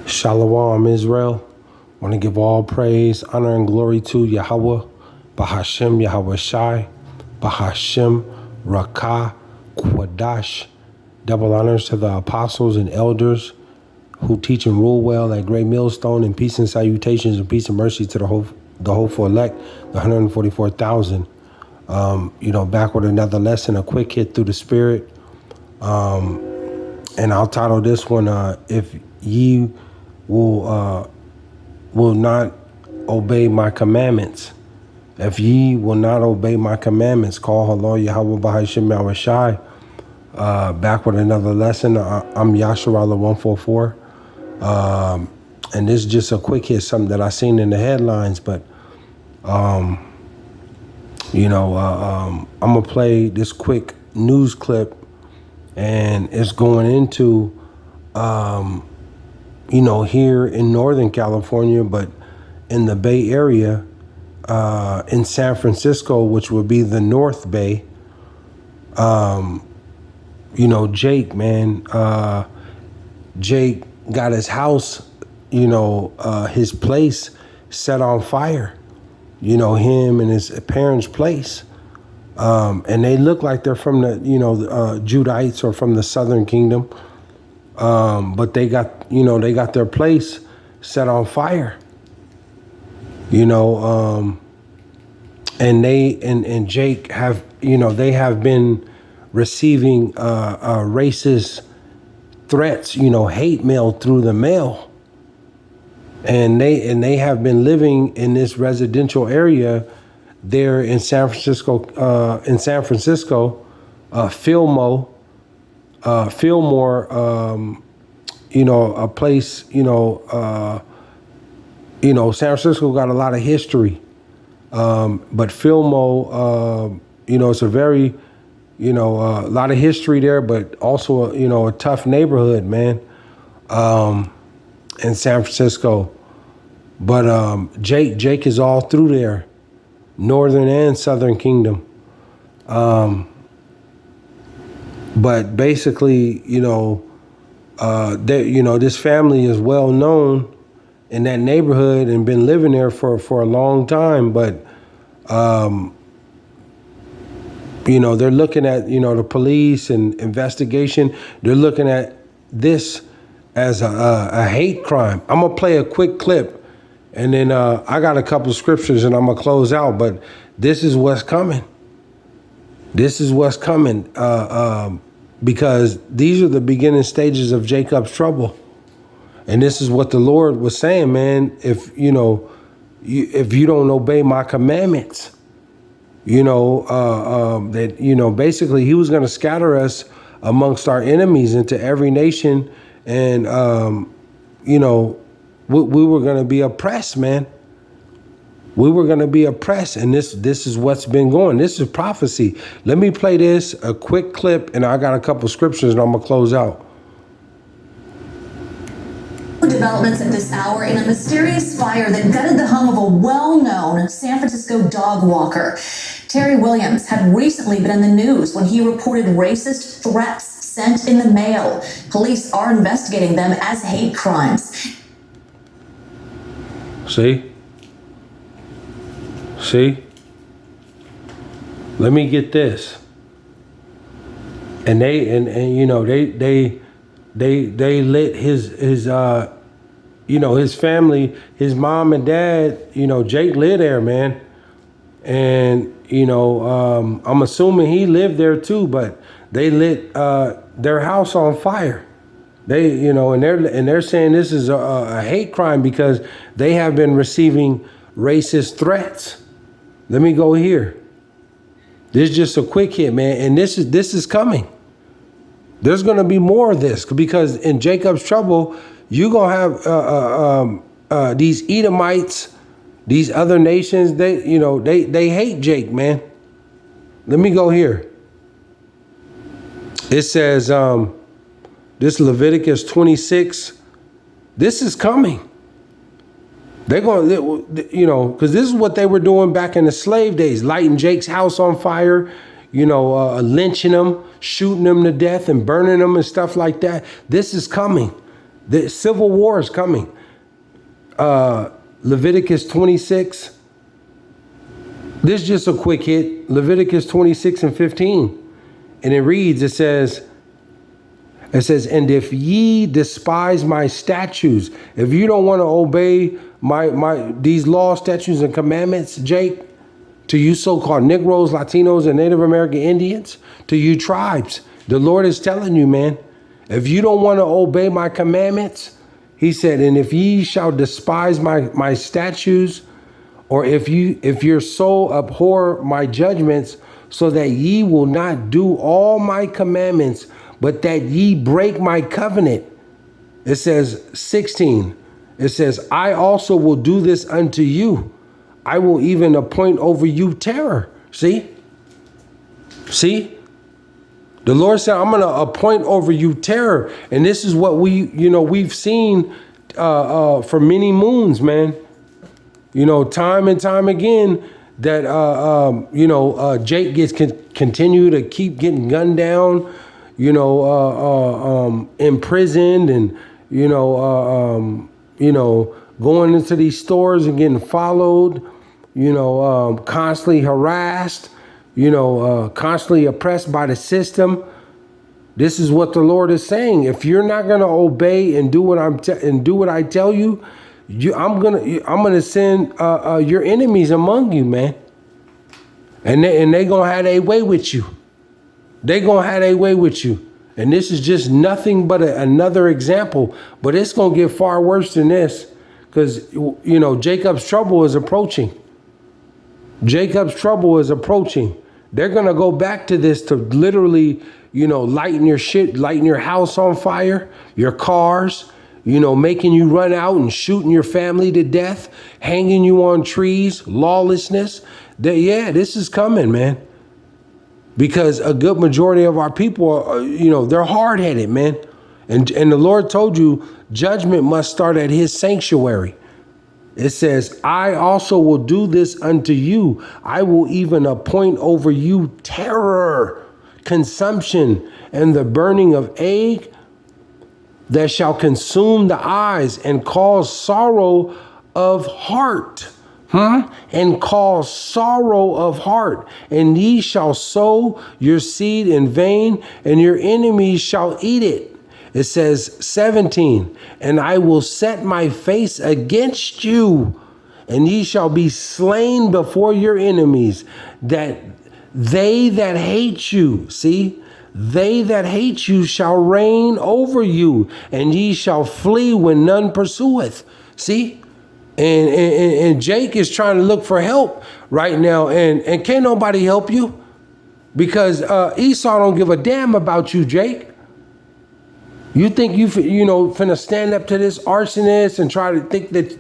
Shalom, Israel. I want to give all praise, honor, and glory to Yahawah, BAHASHAM, YAHAWAHSHI, BAHASHAM, Rakah, Quadash. Double honors to the apostles and elders who teach and rule well at Great Millstone, and peace and salutations and peace and mercy to the hopeful elect, the 144,000. Back with another lesson, a quick hit through the spirit. And I'll title this one, if ye will not obey my commandments. If ye will not obey my commandments, call hello Yahawah BAHASHAM YAHAWAHSHI. Back with another lesson. I'm Yasharala 144. And this is just a quick hit, something that I seen in the headlines, but I'm gonna play this quick news clip, and it's going into here in Northern California, but in the Bay Area, in San Francisco, which would be the North Bay. Jake, man, Jake got his house, his place set on fire, him and his parents' place. And they look like they're from the, Judites or from the Southern Kingdom. But they got their place set on fire, and Jake have, they have been receiving, racist threats, hate mail through the mail. And they have been living in this residential area there in San Francisco, Fillmore, a place, San Francisco got a lot of history. But Fillmore, it's a very, a lot of history there, but also, a tough neighborhood, man, in San Francisco. But Jake is all through there, Northern and Southern Kingdom. But basically, this family is well known in that neighborhood and been living there for a long time. But, they're looking at, the police and investigation. They're looking at this as a hate crime. I'm going to play a quick clip, and then I got a couple of scriptures and I'm going to close out. But this is what's coming. This is what's coming. Because these are the beginning stages of Jacob's trouble. And this is what the Lord was saying, man. If you don't obey my commandments, basically he was going to scatter us amongst our enemies into every nation. And, we were going to be oppressed, man. We were going to be oppressed, and this is what's been going. This is prophecy. Let me play this, a quick clip, and I got a couple scriptures, and I'm going to close out. Developments at this hour in a mysterious fire that gutted the home of a well-known San Francisco dog walker. Terry Williams had recently been in the news when he reported racist threats sent in the mail. Police are investigating them as hate crimes. See, let me get this. And they lit his family, his mom and dad, Jake lived there, man. And, I'm assuming he lived there too, but they lit their house on fire. They, and they're saying this is a hate crime because they have been receiving racist threats. Let me go here. This is just a quick hit, man. And this is coming. There's going to be more of this because in Jacob's trouble, you're going to have these Edomites, these other nations. They hate Jake, man. Let me go here. It says, this Leviticus 26, this is coming. They're going to, because this is what they were doing back in the slave days, lighting Jake's house on fire, lynching him, shooting him to death and burning him and stuff like that. This is coming. The civil war is coming. Leviticus 26. This is just a quick hit. Leviticus 26 and 15. And it reads, it says, and if ye despise my statutes, if you don't want to obey these laws, statutes, and commandments, Jake, to you so-called Negroes, Latinos, and Native American Indians, to you tribes, the Lord is telling you, man, if you don't want to obey my commandments, he said, and if ye shall despise my statutes, or if your soul abhor my judgments, so that ye will not do all my commandments, but that ye break my covenant. It says 16. It says, I also will do this unto you. I will even appoint over you terror. See? The Lord said, I'm going to appoint over you terror. And this is what we've seen for many moons, man. Time and time again that, Jake gets continue to keep getting gunned down, imprisoned and, going into these stores and getting followed, constantly harassed, constantly oppressed by the system. This is what the Lord is saying. If you're not going to obey and do what I tell you, I'm gonna send your enemies among you, man, and they gonna have their way with you. They gonna have their way with you, and this is just nothing but another example. But it's gonna get far worse than this, because Jacob's trouble is approaching. Jacob's trouble is approaching. They're gonna go back to this to literally, lighting your house on fire, your cars. Making you run out and shooting your family to death, hanging you on trees, lawlessness. This is coming, man. Because a good majority of our people are, they're hard-headed, man. And the Lord told you judgment must start at his sanctuary. It says, I also will do this unto you. I will even appoint over you terror, consumption, and the burning of ague, that shall consume the eyes and cause sorrow of heart. And cause sorrow of heart. And ye shall sow your seed in vain, and your enemies shall eat it. It says 17, and I will set my face against you, and ye shall be slain before your enemies, that they that hate you, they that hate you shall reign over you, and ye shall flee when none pursueth. See? And Jake is trying to look for help right now, and can't nobody help you, because Esau don't give a damn about you, Jake. You think you finna stand up to this arsonist and try to think that,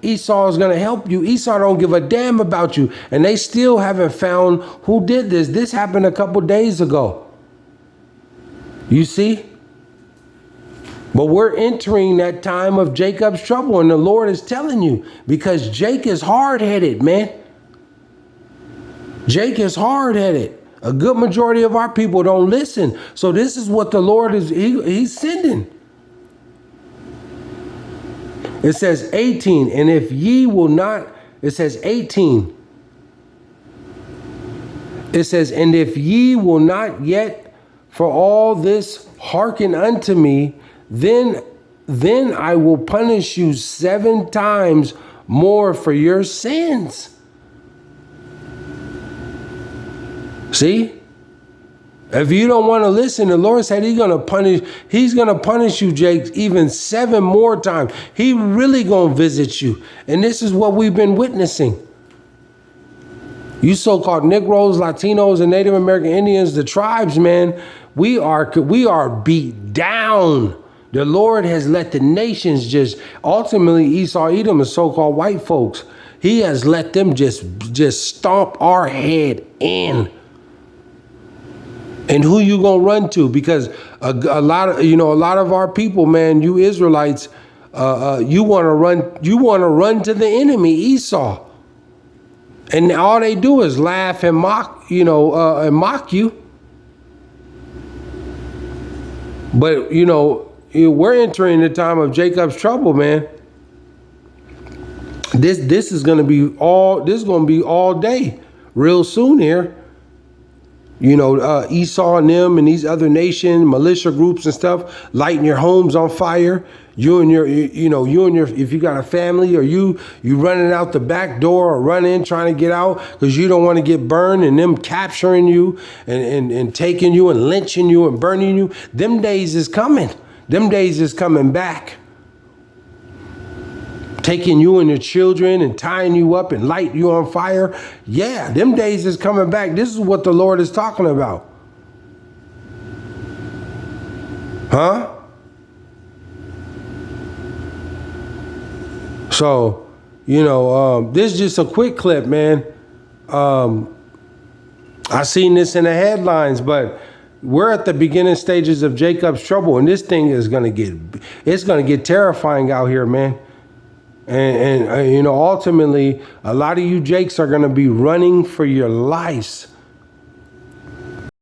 Esau is going to help you. Esau don't give a damn about you, and they still haven't found who did this. This happened a couple days ago. You see? But we're entering that time of Jacob's trouble, and the Lord is telling you, because Jake is hard-headed, man. Jake is hard-headed. A good majority of our people don't listen. So this is what the Lord is, he's sending. It says 18, and if ye will not, it says 18. It says, and if ye will not yet for all this hearken unto me, then I will punish you 7 times more for your sins. See? If you don't want to listen, the Lord said he's going to punish you, Jake, even 7 more times. He really going to visit you. And this is what we've been witnessing. You so-called Negroes, Latinos, and Native American Indians, the tribes, man, we are beat down. The Lord has let the nations just, ultimately Esau, Edom, and so-called white folks, he has let them just stomp our head in. And who you gonna run to? Because a lot of our people, man, you Israelites, you wanna run to the enemy, Esau. And all they do is laugh and mock, and mock you. But we're entering the time of Jacob's trouble, man. This is going to be all day real soon here. You know, Esau and them and these other nation militia groups and stuff lighting your homes on fire. You and your, if you got a family, or you running out the back door or running trying to get out because you don't want to get burned, and them capturing you and taking you and lynching you and burning you. Them days is coming. Them days is coming back. Taking you and your children and tying you up and light you on fire. Yeah, them days is coming back. This is what the Lord is talking about. Huh? So, this is just a quick clip, man. I seen this in the headlines, but we're at the beginning stages of Jacob's trouble, and this thing is gonna get terrifying out here, man. And ultimately, a lot of you Jakes are going to be running for your lives.